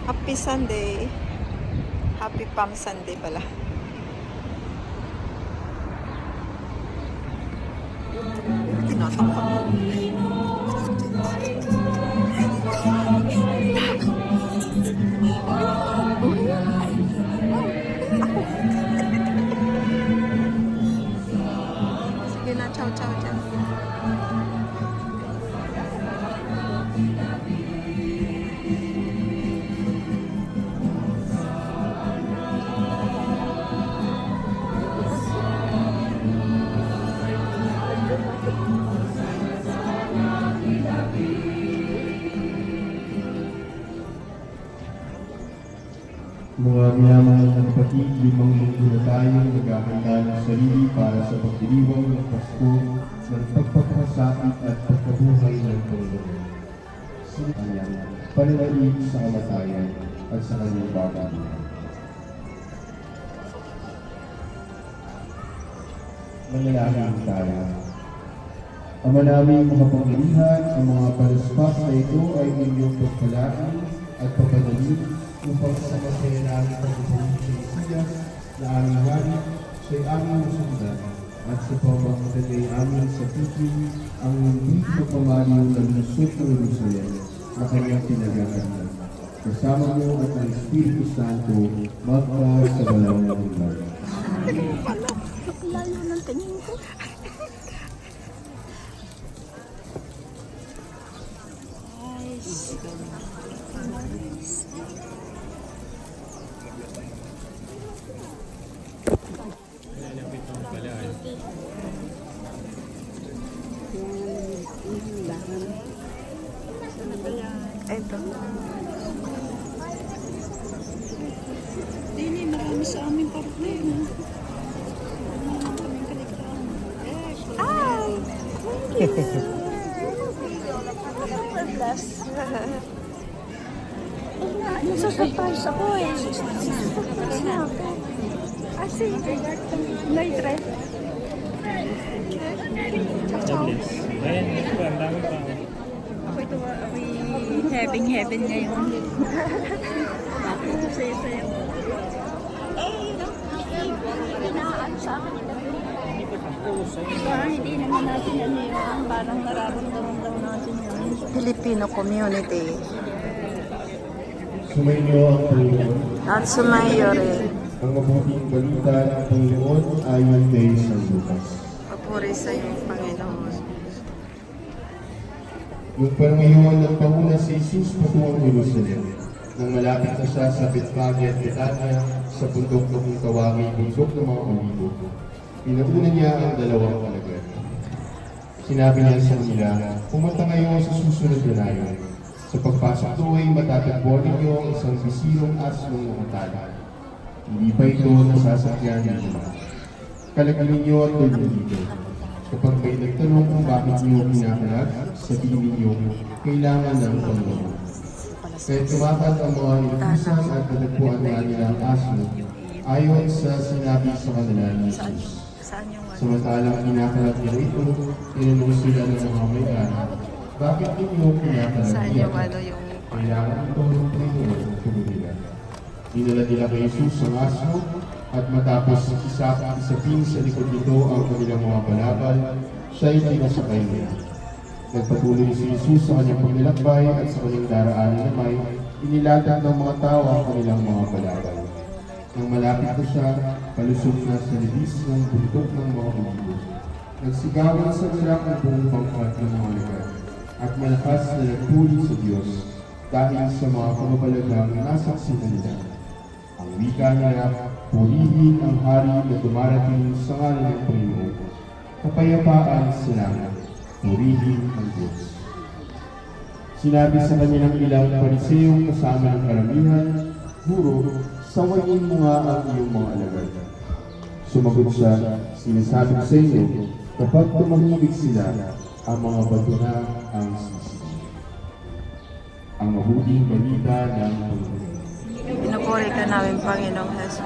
Happy Sunday. Happy Palm Sunday pala. Tinatakot. Sige na, ciao, ciao, ciao. Mga minamahal na kapatid, 5 linggo na tayong naghahanda ng sarili para sa pagdiriwang ng Pasko ng pagpapakasakit at pagkabuhay ng Panginoon. Sa kanyang pananaig sa kamatayan at sa kanyang pagkabuhay. Manalangin tayo. Ama namin makapangyarihan, ang mga palaspas na ito ay inyong pagpalain at papadalin upang sa masaya namin pagpupunta sa Mesiyas na aming hari, siya'y aming masundan at sa pamagitan ay aming saputin ang hindi magpamaliw ng lusot ng Jerusalem na kanyang pinagagalan. Kasama mo at ang Espiritu Santo magpa sa balaw ng lahat. Layo ng tingin ko. Ito. Dini, marami sa aming problema. Hi! Thank you! Nasa-surprise ako eh. Nasa-surprise na ako. Kasi, night rest. Ayan, ito pa, ang dami pa. Ako ito, ako'y heaven ngayon. Ako, saya-saya. Inaan sa akin ito. Hindi naman natin ano yun. Parang nararamdaman daw natin yun. Filipino community. Sumainyo ang Panginoon. At sumayo rin. Ang mabuting balita ng Panginoon ayon kay San Lucas. Papuri sa iyong Panginoon. Yung pangayon ng Panguna si Jesus patungong Jerusalem, nang malapit na siya sa Betfage at Betania sa bundok na kung tawagin bundok ng mga Olivo. Pinauna niya ang 2 alagad. Sinabi niya sa kanila, pumunta ngayon sa susunod na nayon. Sa pagpasok doon ay matatagpuan ninyo ang isang bisirong aslong nakatala. Hindi pa ito nasasakyan ninyo. Kalagyan ninyo at tulad dito. Kapag may nagtanong kung bakit niyo kinakalat, sabihin ninyo, kailangan ng Panginoon. Kaya tumakas ang mga ilipisan at natagpuan nga nila ang aslo, ayon sa sinabi sa kanila ni Jesus. Saan yung ano? Samantalang kinakalat nila ito, tinanong sila ng mga may-ari, bakit ninyo kinakalat Saan niya? yung ano yung... Kailangan ito ng Panginoon, sabi nila. Dinala nila kay Jesus ang asno, at matapos isapin sa likod nito ang kanilang mga balabal, siya'y pinasakay niya. Nagpatuloy si Jesus sa kanyang paglalakbay at sa kanyang daraanan na may inilatag ng mga tao ang kanilang mga balabal. Nang malapit na siya, palusok na sa libis ng bundok ng mga Olivo. Nagsigawan sa galak ang buong pangkat ng mga lugar, at malakas na nagpuli sa Diyos dahil sa mga kamabalagang nasaksihan nila. Ang wika nila, purihin ang hari na dumarating sa ngalan ng Panginoon. Kapayapaan sa langit, purihin ang Diyos. Sinabi sa kanya ng ilang Pariseyong kasama ng karamihan, Guro, sawayin mo nga ang iyong mga alagad. Sumagot siya, sinasabi ko sa inyo, kapag tumahimik sila, ang mga bato na ang sisi. Ang mabuting balita ng Panginoon. Pinupuri ka namin, Panginoong Jesus.